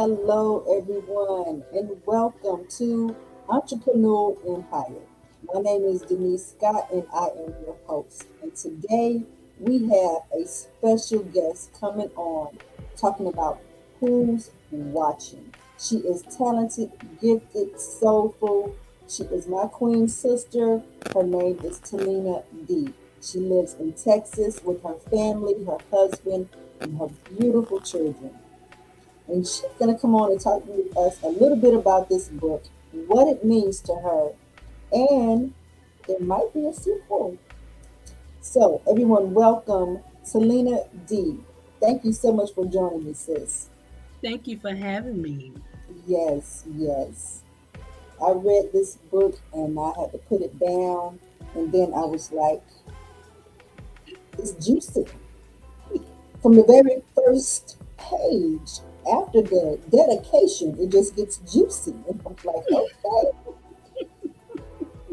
Hello, everyone, and welcome to Entrepreneurial Empire. My name is Denise Scott, and I am your host. And today we have a special guest coming on talking about who's watching. She is talented, gifted, soulful. She is my queen sister. Her name is Telena D. She lives in Texas with her family, her husband, and her beautiful children. And she's going to come on and talk to us a little bit about this book, what it means to her, and there might be a sequel. So, everyone, welcome Telena D. Thank you so much for joining me, sis. Thank you for having me. Yes, yes. I read this book and I had to put it down, and then I was like, it's juicy. From the very first page, after the dedication, it just gets juicy. And I'm like, okay.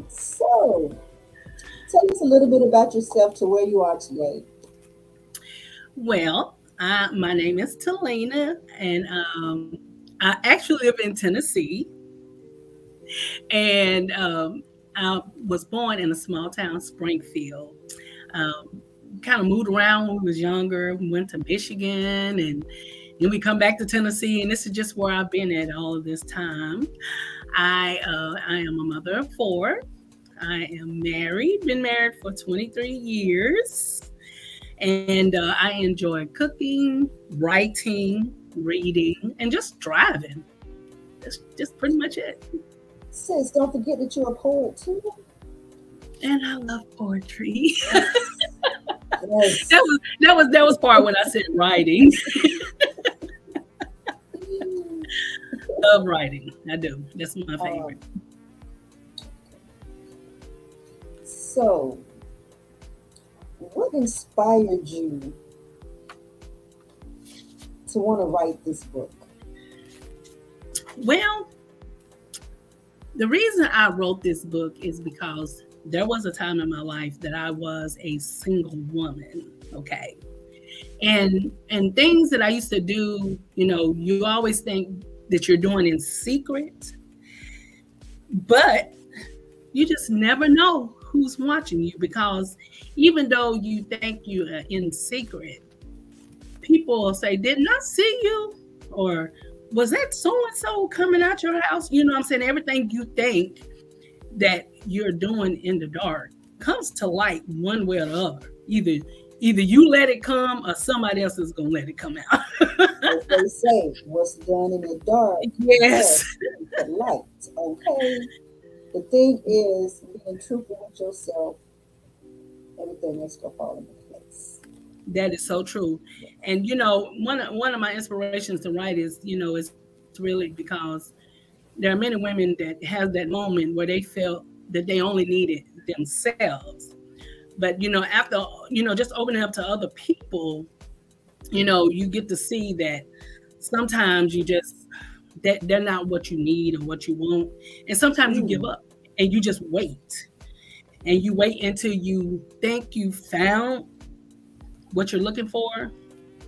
So, tell us a little bit about yourself to where you are today. Well, my name is Telena, and I actually live in Tennessee. And I was born in a small town, Springfield. Kind of moved around when we was younger. We went to Michigan, and then we come back to Tennessee, and this is just where I've been at all of this time. I am a mother of four. I am married, been married for 23 years, and I enjoy cooking, writing, reading, and just driving. That's just pretty much it. Sis, don't forget that you're a poet too. And I love poetry. Yes. That was part when I said writing. Love writing. I do. That's my favorite. So, what inspired you to want to write this book? Well, the reason I wrote this book is because there was a time in my life that I was a single woman, okay? And things that I used to do, you always think that you're doing in secret, but you just never know who's watching you, because even though you think you are in secret, people will say, didn't I see you? Or was that so-and-so coming out your house? You know what I'm saying? Everything you think that you're doing in the dark comes to light one way or the other. Either you let it come or somebody else is going to let it come out. As they say, what's done in the dark, yes, the light. Okay. The thing is, being truthful with yourself, everything else will fall into place. That is so true. And one of my inspirations to write is, it's really because there are many women that have that moment where they felt that they only needed themselves. But, after, just opening up to other people, you get to see that sometimes that they're not what you need or what you want. And sometimes you give up and you just wait. And you wait until you think you found what you're looking for,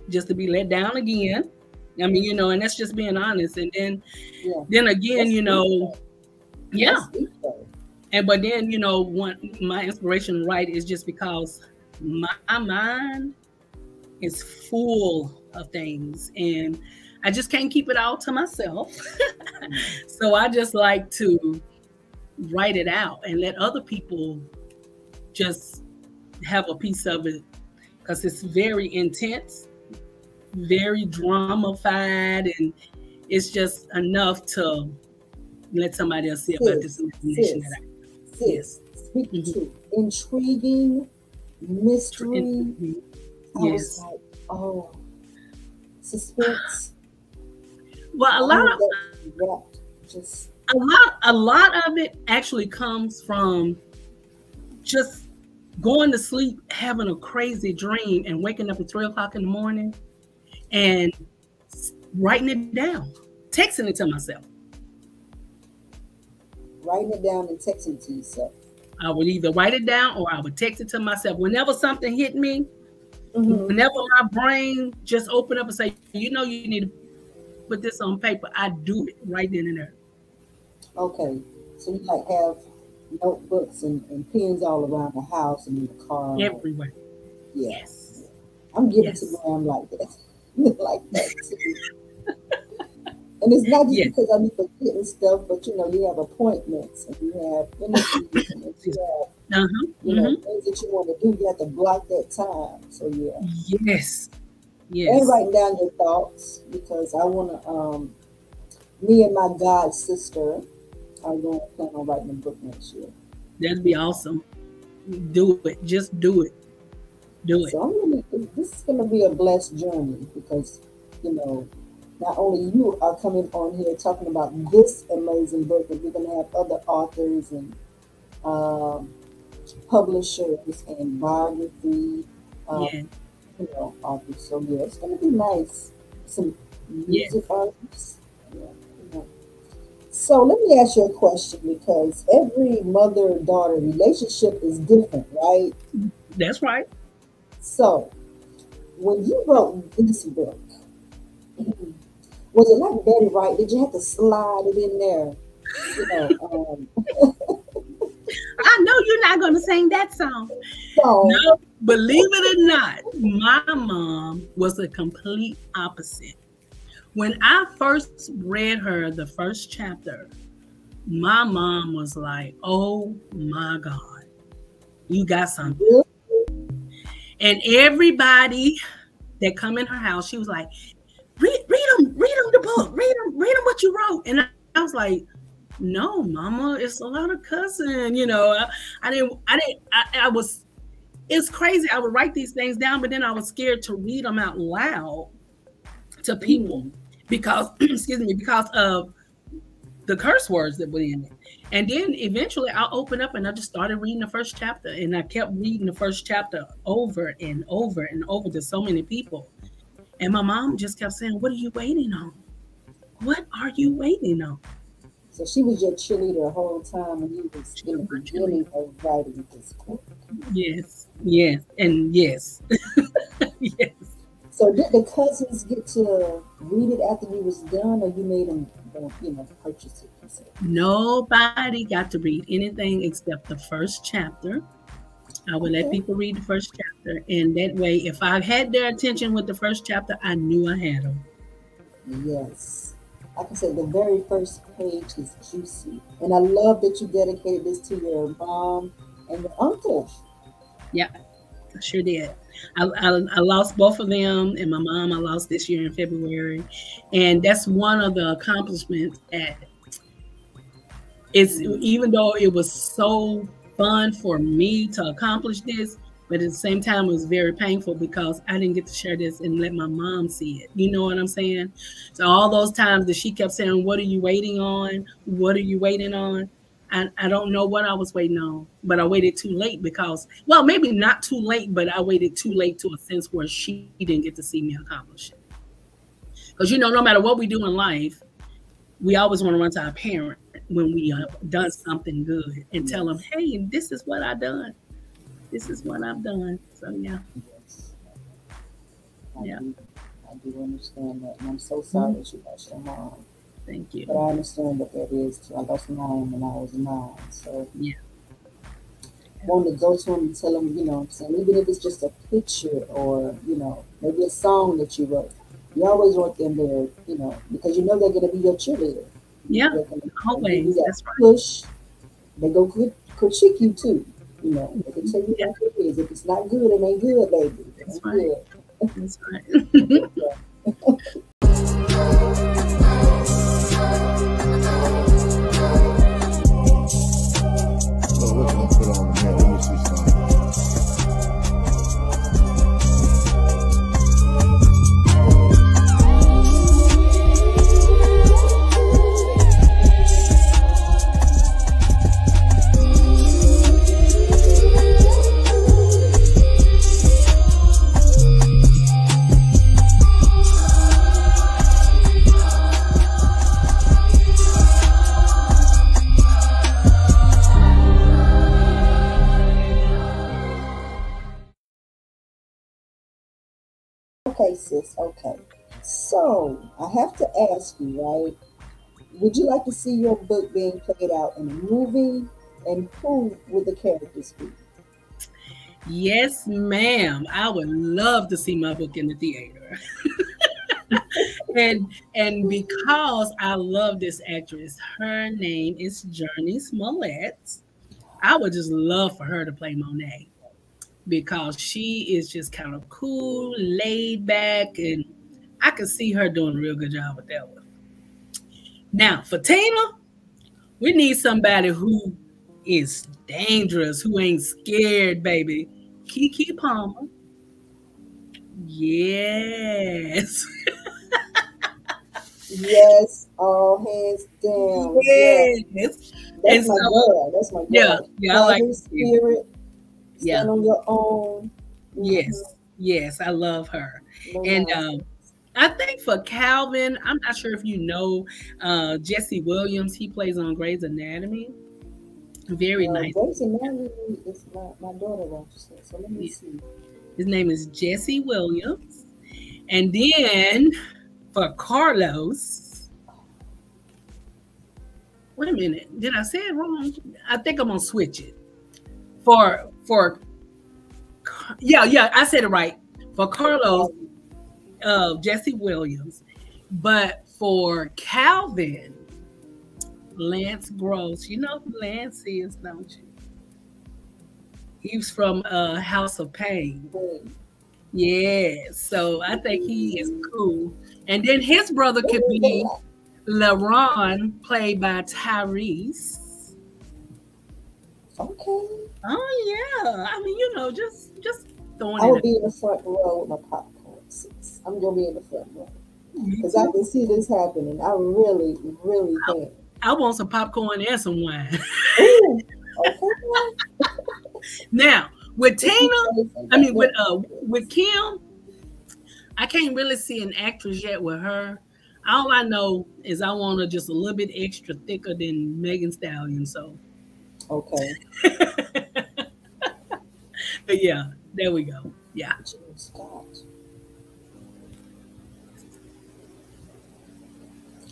just to be let down again. I mean, and that's just being honest. And then again, but then, my inspiration to write is just because my mind is full of things and I just can't keep it all to myself. So I just like to write it out and let other people just have a piece of it, because it's very intense, very drama-fied, and it's just enough to let somebody else see about this information that I speak to intriguing mystery. I was like, oh, suspense. Well, a lot of it actually comes from just going to sleep, having a crazy dream, and waking up at 3:00 in the morning and writing it down, texting it to myself. Writing it down and texting it to yourself. I would either write it down or I would text it to myself. Whenever something hit me, whenever my brain just opened up and say, you need to put this on paper, I do it right then and there. Okay. So you like have notebooks and pens all around the house and in the car. Everywhere. Yeah. Yes. I'm giving to Yes. Graham like that. Like that too. And it's not just Yes. because I be forgetting stuff, but you have appointments and you have interviews and you have, Uh-huh. Mm-hmm. things that you want to do. You have to block that time. So yeah. Yes. And Yes. write down your thoughts because I want to, me and my god sister are going to plan on writing a book next year. That'd be awesome. Do it. Just do it. Do it. So this is going to be a blessed journey because, not only you are coming on here talking about this amazing book, but we're going to have other authors and um, publishers and biography, Yeah. authors. So yeah, it's going to be nice. Some Yeah. music artists. Yeah, yeah. So let me ask you a question because every mother-daughter relationship is different, right? That's right. So when you wrote this book, was it like Betty Wright? Did you have to slide it in there? I know you're not going to sing that song. So No, believe it or not, my mom was a complete opposite. When I first read her the first chapter, my mom was like, "Oh my God, you got something." And everybody that come in her house, she was like, read them the book, read them what you wrote. And I was like, no, mama, it's a lot of cussing. It's crazy. I would write these things down, but then I was scared to read them out loud to people because, excuse me, because of the curse words that were in it. And then eventually I opened up and I just started reading the first chapter, and I kept reading the first chapter over and over and over to so many people. And my mom just kept saying, "What are you waiting on? What are you waiting on?" So she was your cheerleader the whole time when you was in the beginning of writing this book. Yes, yes, and yes. Yes. So did the cousins get to read it after you was done, or you made them, purchase it? Nobody got to read anything except the first chapter. I would let Okay. people read the first chapter, and that way, if I had their attention with the first chapter, I knew I had them. Yes. Like I said, the very first page is juicy. And I love that you dedicated this to your mom and your uncle. Yeah, I sure did. I lost both of them, and my mom I lost this year in February, and that's one of the accomplishments that even though it was so fun for me to accomplish this, but at the same time it was very painful because I didn't get to share this and let my mom see it. You know what I'm saying? So all those times that she kept saying, "What are you waiting on? What are you waiting on?" I don't know what I was waiting on, but I waited too late because, well, maybe not too late, but I waited too late to a sense where she didn't get to see me accomplish it. Because, no matter what we do in life, we always want to run to our parent when we have done something good and tell them, "Hey, this is what I've done. This is what I've done." So, yeah. Yes. Yeah. I do understand that. And I'm so sorry that you lost your mom. Thank you. But I understand what that is too. I lost mine when I was 9. So Yeah. I wanted to go to him and tell him, I'm saying, even if it's just a picture or, maybe a song that you wrote. You always want them there, because they're going to be your cheerleader. Yeah, They're gonna always. give you that That's right. push. They go critique you too. They can tell you Yeah. what it is. If it's not good, it ain't good, baby. It That's ain't right. good. That's right. So what can I put on here? Let me see something. Okay, sis. Okay. So I have to ask you, right? Would you like to see your book being played out in a movie? And who would the characters be? Yes, ma'am. I would love to see my book in the theater. And because I love this actress, her name is Journey Smollett. I would just love for her to play Monae because she is just kind of cool, laid back, and I could see her doing a real good job with that one. Now, for Tena, we need somebody who is dangerous, who ain't scared, baby. Kiki Palmer. Yes. Yes, all hands down. Yes. Yes. That's And my so, girl. That's my yeah, girl. yeah, I Have like your it. spirit. Yeah. Stand on your own. Yes. Yes, I love her. No And nonsense. I think for Calvin, I'm not sure if you know Jesse Williams. He plays on Grey's Anatomy. Very nice. Grace Anatomy is my daughter watches it. So let me see. His name is Jesse Williams. And then for Carlos, wait a minute, did I say it wrong? I think I'm gonna switch it. Yeah, I said it right. For Carlos, Jesse Williams, but for Calvin, Lance Gross. You know who Lance is, don't you? He's from House of Pain. Yeah, so I think he is cool. And then his brother could be LaRon, played by Tyrese. Okay. Oh yeah, I mean, just throwing I it. will be in the front row with my popcorn seats. I'm gonna be in the front row because I can see this happening. I really, really can. I want some popcorn and some wine. Ooh, okay. Now with Tena, I mean with Kim, I can't really see an actress yet with her. All I know is I want her just a little bit extra thicker than Megan Stallion. So Okay. but yeah, there we go. Yeah. Scott.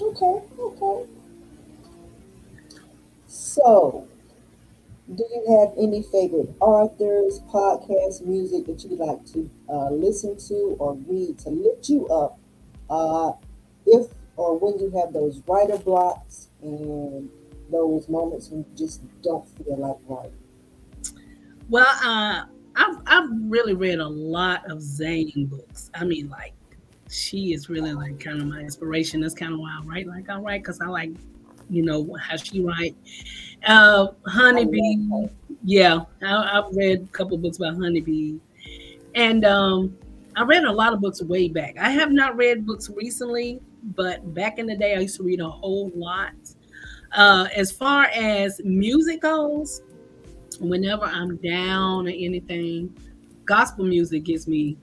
Okay. Okay. So, do you have any favorite authors, podcasts, music that you like to listen to or read to lift you up if or when you have those writer blocks and those moments when you just don't feel like writing? Well, I've really read a lot of Zane books. I mean, like she is really like kind of my inspiration. That's kind of why I write like I write because I like how she write. Honeybee, yeah, I've read a couple books about Honeybee, and I read a lot of books way back. I have not read books recently, but back in the day, I used to read a whole lot. As far as music goes, whenever I'm down or anything, gospel music gives me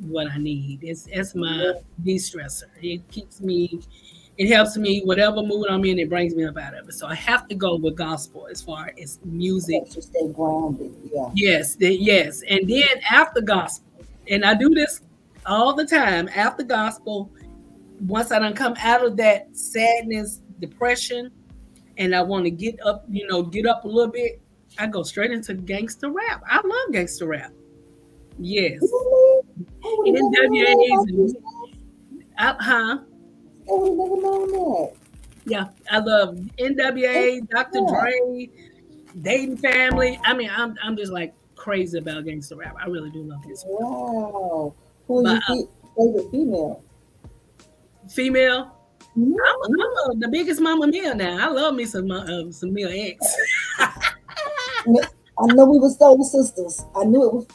what I need. It's my de-stressor. It helps me, whatever mood I'm in, it brings me up out of it. So I have to go with gospel as far as music. To stay grounded, yeah. Yes. And then after gospel, and I do this all the time, after gospel, once I done come out of that sadness, depression, and I want to get up a little bit, I go straight into gangster rap. I love gangster rap. Yes. NWAs. I would have never known that. Yeah, I love NWA, Dr. Dre, Dayton Family. I mean, I'm just like crazy about gangster rap. I really do love this. Wow. Who is your favorite female? Female? Mm-hmm. I'm the biggest Mama Mia now. I love me some Mia X. I know we were soul sisters. I knew it was.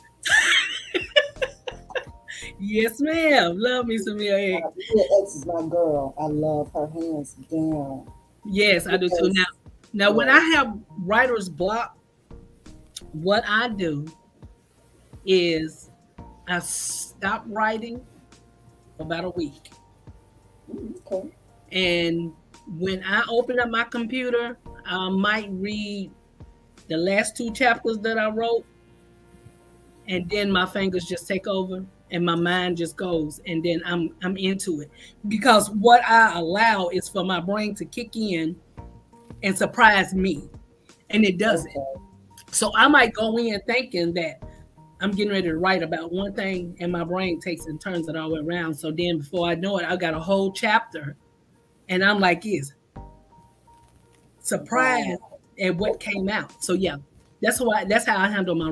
Yes, ma'am. Love me some Mia X. Mia X is my girl. I love her hands down. Yes, I do too. Now, when I have writer's block, what I do is I stop writing for about a week. Okay. And when I open up my computer, I might read the last 2 chapters that I wrote, and then my fingers just take over and my mind just goes, and then I'm into it, because what I allow is for my brain to kick in and surprise me, and it doesn't. Okay. So I might go in thinking that I'm getting ready to write about one thing, and my brain takes and turns it all the way around. So then before I know it, I got a whole chapter, and I'm like, is surprised at what came out. So yeah, that's how I handle my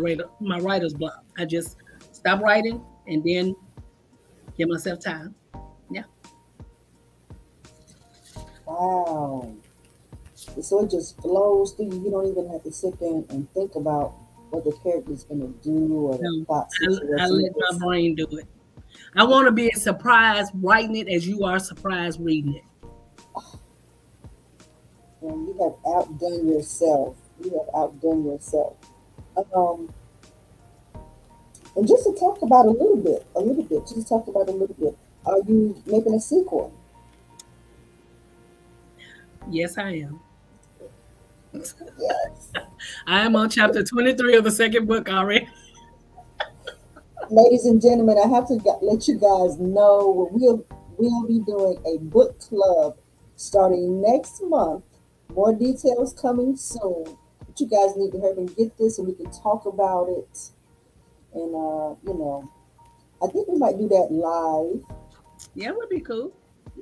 writer's block. I just stop writing and then give myself time. Yeah. Wow. So it just flows through you. You don't even have to sit there and think about what the character's going to do or the plot situation. I let my brain do it. I want to be as surprised writing it as you are surprised reading it. And you have outdone yourself. You have outdone yourself. And just to talk about a little bit, are you making a sequel? Yes, I am. Yes. I am on chapter 23 of the second book already. Ladies and gentlemen, I have to let you guys know we'll be doing a book club starting next month. More details coming soon. But you guys need to hurry and get this so we can talk about it. And I think we might do that live. Yeah, it would be cool.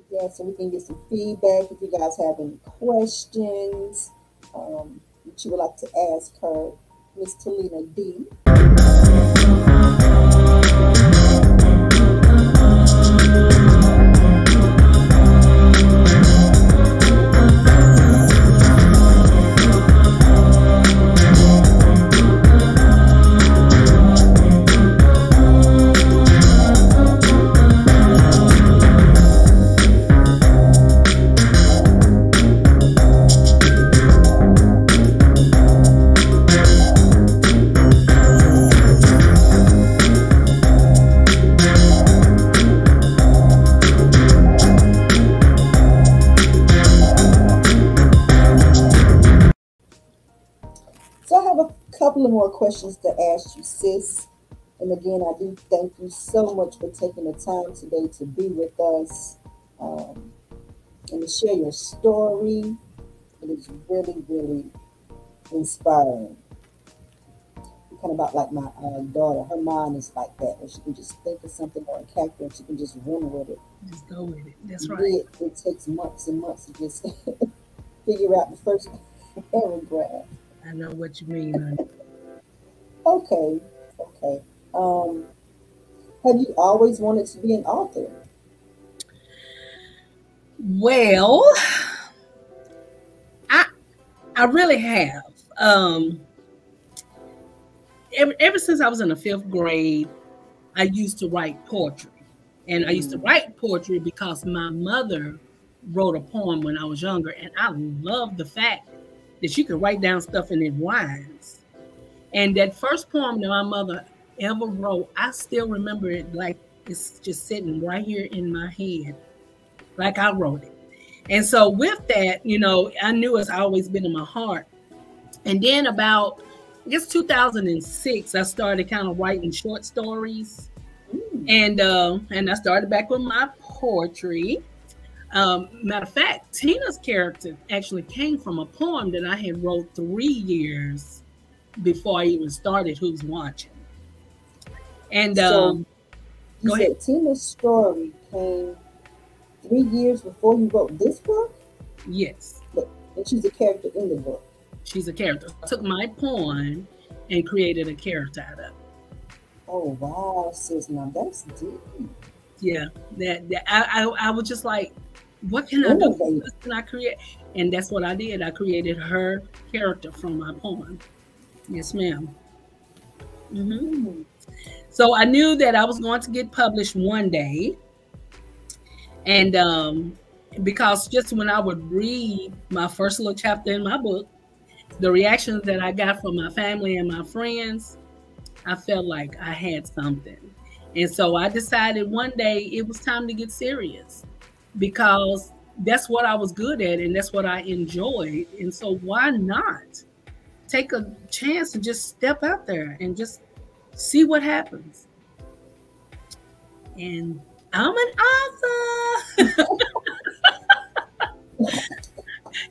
Yeah, so we can get some feedback if you guys have any questions that you would like to ask her, Miss Telena D. More questions to ask you, sis. And again, I do thank you so much for taking the time today to be with us and to share your story. It is really, really inspiring. You're kind of about like my daughter. Her mind is like that, where she can just think of something or a character and she can just run with it. Just go with it. That's right. It takes months and months to just figure out the first paragraph. I know what you mean, honey. Okay. Have you always wanted to be an author? Well, I really have. Ever since I was in the 5th grade, I used to write poetry. And I used to write poetry because my mother wrote a poem when I was younger. And I loved the fact that she could write down stuff and it rhymes. And that first poem that my mother ever wrote, I still remember it like it's just sitting right here in my head, like I wrote it. And so with that, I knew it's always been in my heart. And then about, I guess 2006, I started kind of writing short stories. And I started back with my poetry. Matter of fact, Tina's character actually came from a poem that I had wrote 3 years before I even started Who's Watching. And so you said Tina's story came 3 years before you wrote this book? Yes. But she's a character in the book. She's a character. I took my poem and created a character out of it. Oh wow, sis, now that's deep. Yeah, I was just like, what can I do? What can I create? And that's what I did. I created her character from my poem. Yes, ma'am. Mm-hmm. So I knew that I was going to get published one day. And because just when I would read my first little chapter in my book, the reactions that I got from my family and my friends, I felt like I had something. And so I decided one day it was time to get serious, because that's what I was good at and that's what I enjoyed. And so why not take a chance and just step out there and just see what happens? And I'm an author.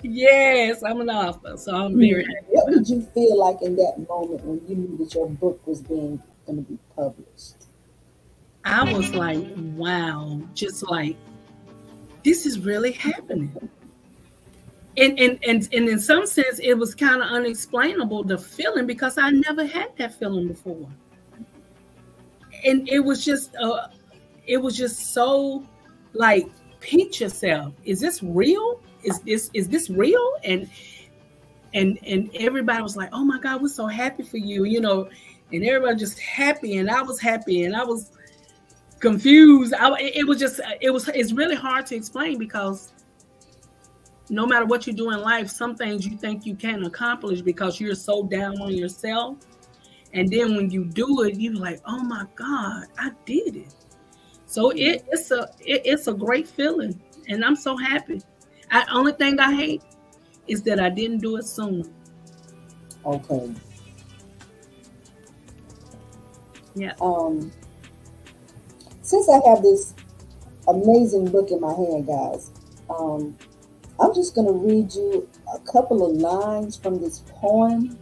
Yes, I'm an author. So I'm very happy. What did you feel like in that moment when you knew that your book was going to be published? I was like, wow, just like, this is really happening. And in some sense, it was kind of unexplainable, the feeling, because I never had that feeling before. And it was just so like, pinch yourself. Is this real? Is this real? And everybody was like, oh my God, we're so happy for you, you know, and everybody just happy, and I was happy, and I was confused. It's really hard to explain, because no matter what you do in life, some things you think you can't accomplish because you're so down on yourself. And then when you do it, you're like, oh my God, I did it. So it's a great feeling, and I'm so happy. Only thing I hate is that I didn't do it sooner. Okay. Yeah. Since I have this amazing book in my hand, guys, I'm just going to read you a couple of lines from this poem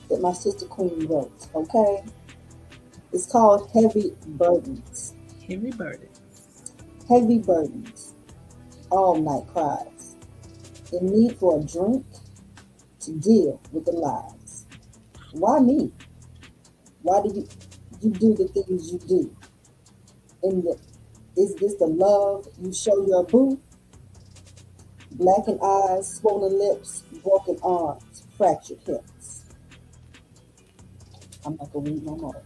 that my sister Queen wrote, okay? It's called Heavy Burdens. Heavy burdens. Heavy burdens. All night cries. The need for a drink to deal with the lies. Why me? Why did you do the things you do? Is this the love you show your boo? Blackened eyes, swollen lips, broken arms, fractured hips. I'm not going to read no more.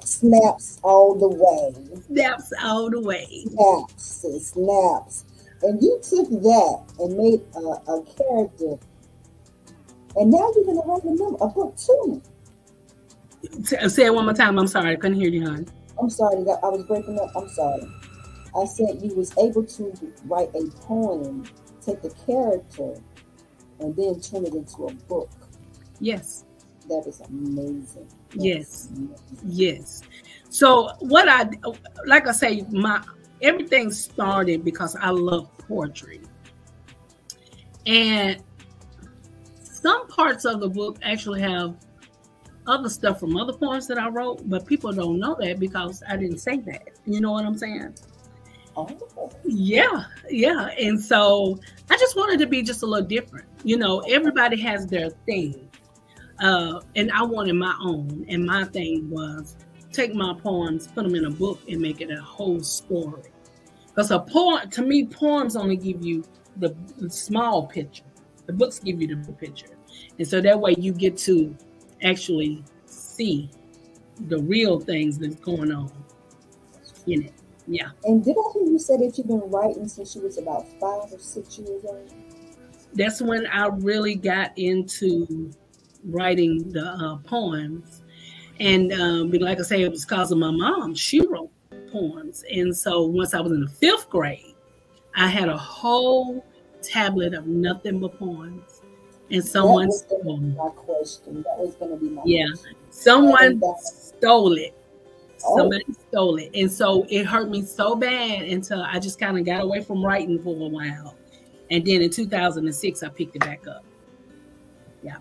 Snaps all the way. Snaps all the way. Snaps and snaps. And you took that and made a character. And now you're going to write a book too. Say it one more time. I'm sorry. I couldn't hear you, hon. I'm sorry. I was breaking up. I'm sorry. I said you was able to write a poem, take a character, and then turn it into a book. Yes. That is amazing. Yes. Yes. So like I say, everything started because I love poetry. And some parts of the book actually have other stuff from other poems that I wrote, but people don't know that because I didn't say that. You know what I'm saying? Oh. Yeah. And so I just wanted to be just a little different. You know, everybody has their thing. And I wanted my own. And my thing was take my poems, put them in a book, and make it a whole story. Because a poem, to me, poems only give you the small picture. The books give you the big picture. And so that way you get to actually see the real things that's going on in it. Yeah. And did I hear you say that you've been writing since you was about 5 or 6 years old? That's when I really got into writing the poems. And like I say, it was because of my mom. She wrote poems. And so once I was in the 5th grade, I had a whole tablet of nothing but poems. And someone stole it. My question. That was going to be my question. Someone stole it. Somebody stole it. And so it hurt me so bad until I just kind of got away from writing for a while. And then in 2006, I picked it back up. Yeah.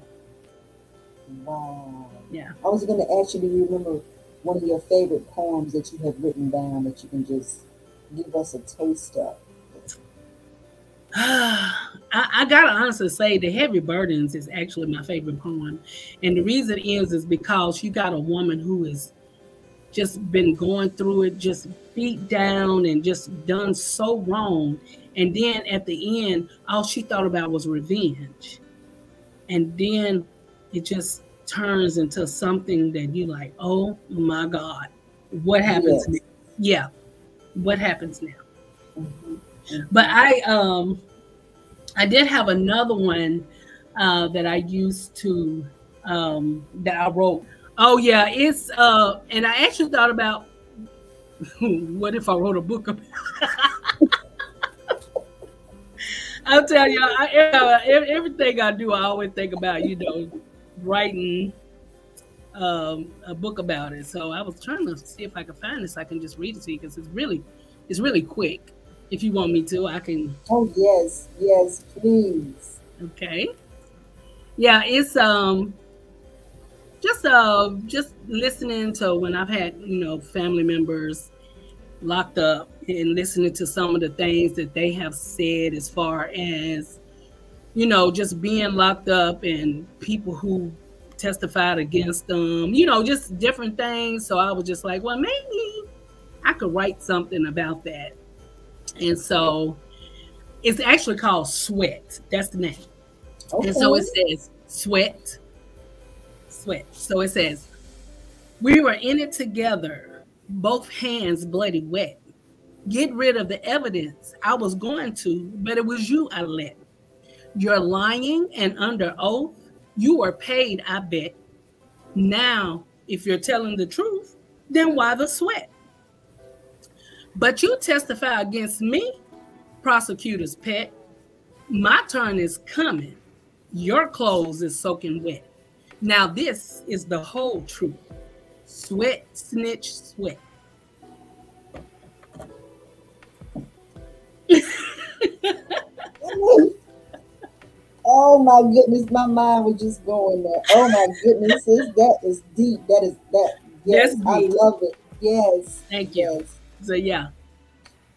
Wow. Yeah. I was going to ask you, do you remember one of your favorite poems that you have written down that you can just give us a taste of? I gotta honestly say the Heavy Burdens is actually my favorite poem. And the reason is because you got a woman who has just been going through it, just beat down and just done so wrong. And then at the end, all she thought about was revenge. And then it just turns into something that you like, oh my God, what happens now? Yeah, what happens now? Mm-hmm. But I did have another one that I used to that I wrote. Oh yeah, it's and I actually thought about what if I wrote a book about. I'll tell you, everything I do, I always think about, writing a book about it. So I was trying to see if I could find this. I can just read it to you because it's really quick. If you want me to, I can. Oh yes, yes, please. Okay. Yeah, it's just listening to when I've had family members locked up and listening to some of the things that they have said as far as just being locked up and people who testified against them, just different things. So I was just like, well, maybe I could write something about that. And so it's actually called Sweat. That's the name. Okay. And so it says sweat. So it says, we were in it together, both hands bloody wet. Get rid of the evidence. I was going to, but it was you I let. You're lying and under oath. You were paid, I bet. Now, if you're telling the truth, then why the sweat? But you testify against me, prosecutor's pet. My turn is coming. Your clothes is soaking wet. Now this is the whole truth. Sweat, snitch, sweat. Oh my goodness, my mind was just going there. Oh my goodness, that is deep. Yes, I love it. Yes. Thank you. Yes. So yeah.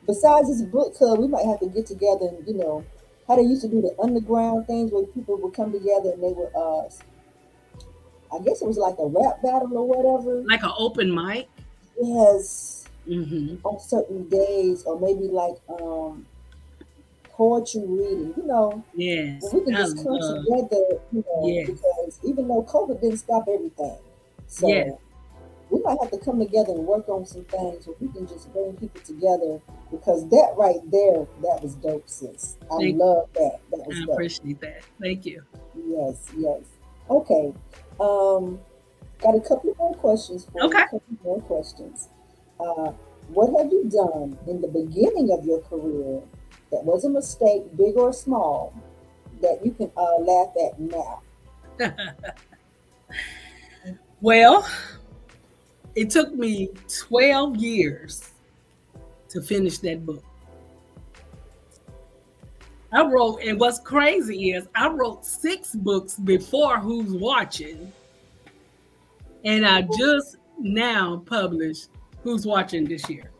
Besides this book club, we might have to get together and how they used to do the underground things where people would come together and they would I guess it was like a rap battle or whatever. Like an open mic? Yes. Mm-hmm. On certain days, or maybe like poetry reading, Yes. we can just come together, yes. Because even though COVID didn't stop everything, so yes. we might have to come together and work on some things where we can just bring people together, because that right there, that was dope, sis. I love that. That was dope. I appreciate that. Thank you. Yes, yes. Okay. Got a couple more questions for you. A couple more questions. What have you done in the beginning of your career that was a mistake, big or small, that you can laugh at now? Well, it took me 12 years to finish that book. I wrote, and what's crazy is I wrote 6 books before Who's Watching, and I just now published Who's Watching this year.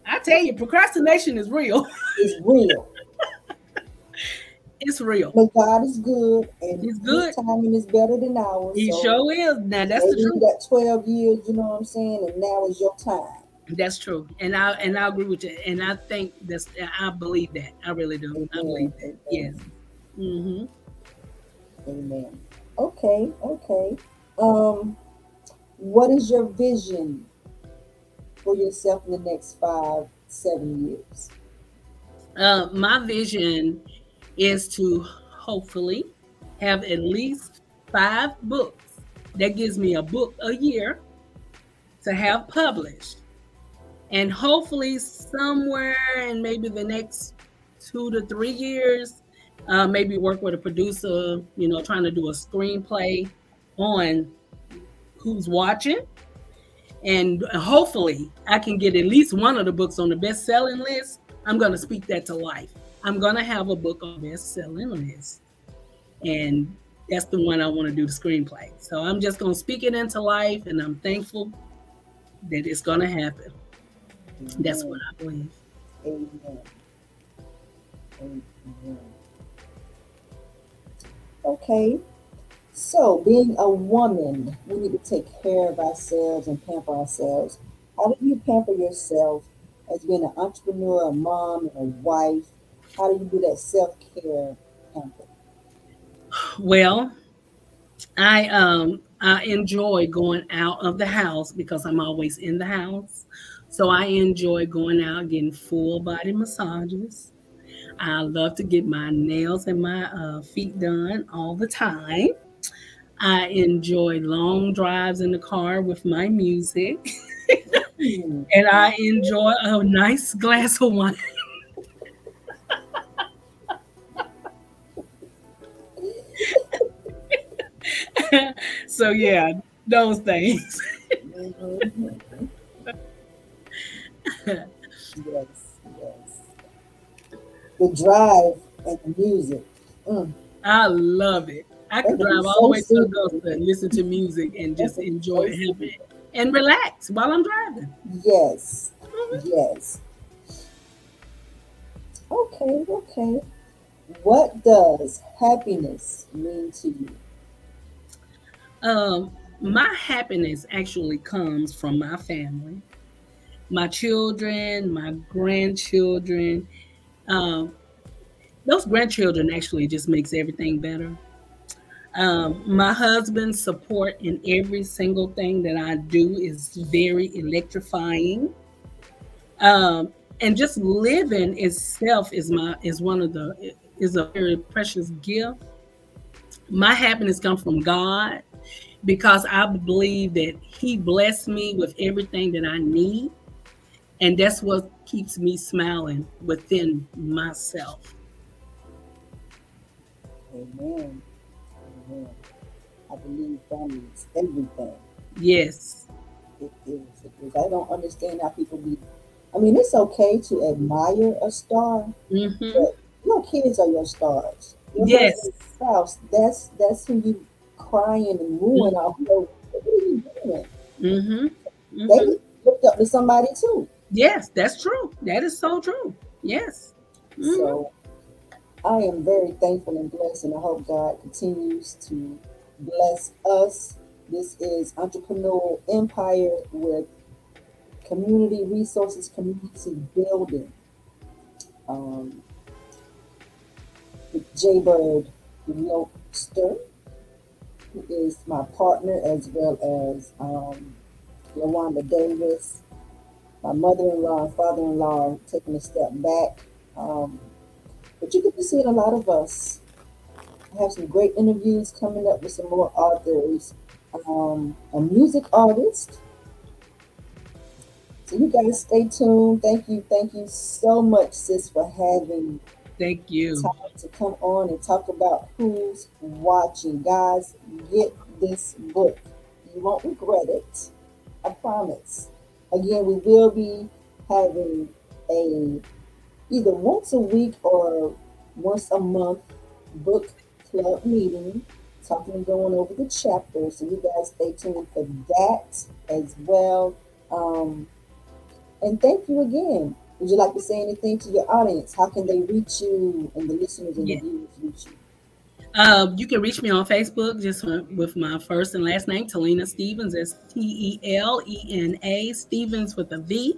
I tell you, procrastination is real. It's real. It's real. But God is good, and He's good. His timing is better than ours. He sure is. Now that's the truth. That 12 years, you know what I'm saying, and now is your time. That's true, and I agree with you, and I think I believe that. I really do. Amen. I believe that. Yes. Mm-hmm. Amen. Okay. What is your vision for yourself in the next 5-7 years? My vision is to hopefully have at least 5 books. That gives me a book a year to have published. And hopefully somewhere in maybe the next 2 to 3 years, maybe work with a producer, trying to do a screenplay on Who's Watching. And hopefully I can get at least one of the books on the best-selling list. I'm going to speak that to life. I'm going to have a book on the best-selling list. And that's the one I want to do the screenplay. So I'm just going to speak it into life, and I'm thankful that it's going to happen. That's what I believe. Amen. Okay. So, being a woman, we need to take care of ourselves and pamper ourselves. How do you pamper yourself as being an entrepreneur, a mom, and a wife? How do you do that self-care pamper? Well, I enjoy going out of the house because I'm always in the house. So I enjoy going out, getting full body massages. I love to get my nails and my feet done all the time. I enjoy long drives in the car with my music. And I enjoy a nice glass of wine. So yeah, those things. Mhm. Yes, yes. The drive and the music. Mm, I love it. I that could can be drive all the so way to soothing. Augusta and listen to music and That just can be enjoy so it, have soothing. it, and relax while I'm driving. Yes, Mhm. yes. Okay, okay. What does happiness mean to you? My happiness actually comes from my family, my children, my grandchildren. Um, those grandchildren actually just makes everything better. My husband's support in every single thing that I do is very electrifying. Um, and just living itself is one of the is a very precious gift. My happiness comes from God because I believe that He blessed me with everything that I need, and that's what keeps me smiling within myself. Amen. Amen. I believe family is everything. Yes. It is. It is. I don't understand how people be. I mean, it's okay to admire a star, Mm-hmm. but your kids are your stars. Your Yes. husband, spouse, that's who you crying and mooing off. So what are you doing? Mm-hmm. They Mm-hmm. looked up to somebody too. Yes, that's true. That is so true. Yes. Mm-hmm. So I am very thankful and blessed, and I hope God continues to bless us. This is Entrepreneurial Empire with community resources, community building. Um, with Jaybird Lobster, who is my partner, as well as Lawanda Davis, my mother-in-law and father-in-law, taking a step back. Um, but you get to see a lot of us. I have some great interviews coming up with some more authors, a music artist. So you guys stay tuned. Thank you so much, sis, for having Thank you. time to come on and talk about who's watching. Guys, get this book. You won't regret it. I promise. Again, we will be having a either once a week or once a month book club meeting, talking and going over the chapters. So you guys stay tuned for that as well. Um, and thank you again. Would you like to say anything to your audience? How can they reach you and the listeners and the Yeah. viewers reach you? You can reach me on Facebook just with my first and last name, Telena Stevens. That's Telena Stevens with a V.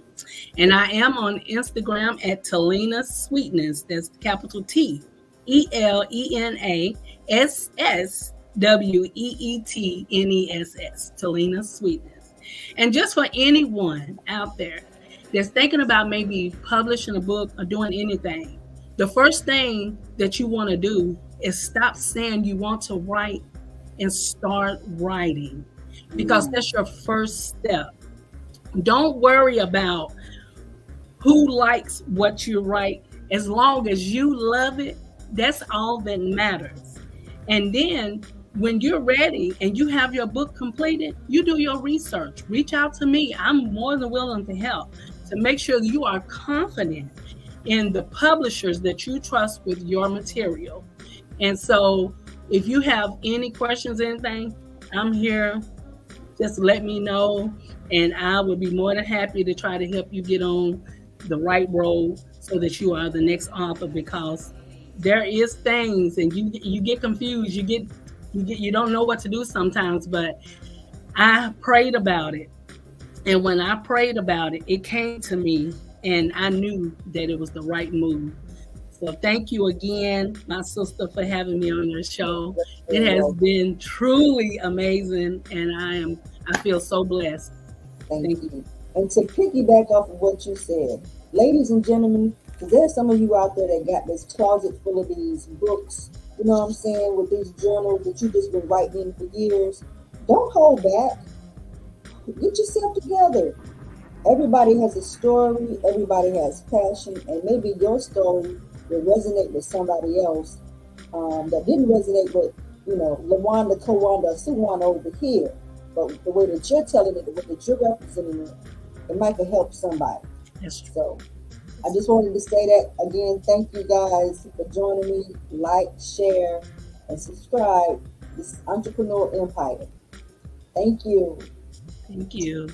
And I am on Instagram at Telena Sweetness. That's capital TELENASSWEETNESS. Telena Sweetness. And just for anyone out there that's thinking about maybe publishing a book or doing anything, the first thing that you want to do is stop saying you want to write and start writing, because that's your first step. Don't worry about who likes what you write. As long as you love it, that's all that matters. And then when you're ready and you have your book completed, you do your research. Reach out to me. I'm more than willing to help to make sure that you are confident in the publishers that you trust with your material. And so if you have any questions, anything, I'm here. Just let me know, and I would be more than happy to try to help you get on the right road so that you are the next author, because there is things and you get confused, you don't know what to do sometimes. But I prayed about it, and when I prayed about it, it came to me, and I knew that it was the right move. So thank you again, my sister, for having me on your show. It has been truly amazing, and I feel so blessed. Thank you. And to piggyback off of what you said, ladies and gentlemen, because there's some of you out there that got this closet full of these books, you know what I'm saying, with these journals that you just been writing in for years. Don't hold back. Get yourself together. Everybody has a story, everybody has passion, and maybe your story will resonate with somebody else that didn't resonate with Lawanda, Kawanda, Suwanda over here. But the way that you're telling it, the way that you're representing it, it might could help somebody. That's true. So I just wanted to say that again. Thank you guys for joining me. Like, share, and subscribe. This Entrepreneur Empire. Thank you. Thank you.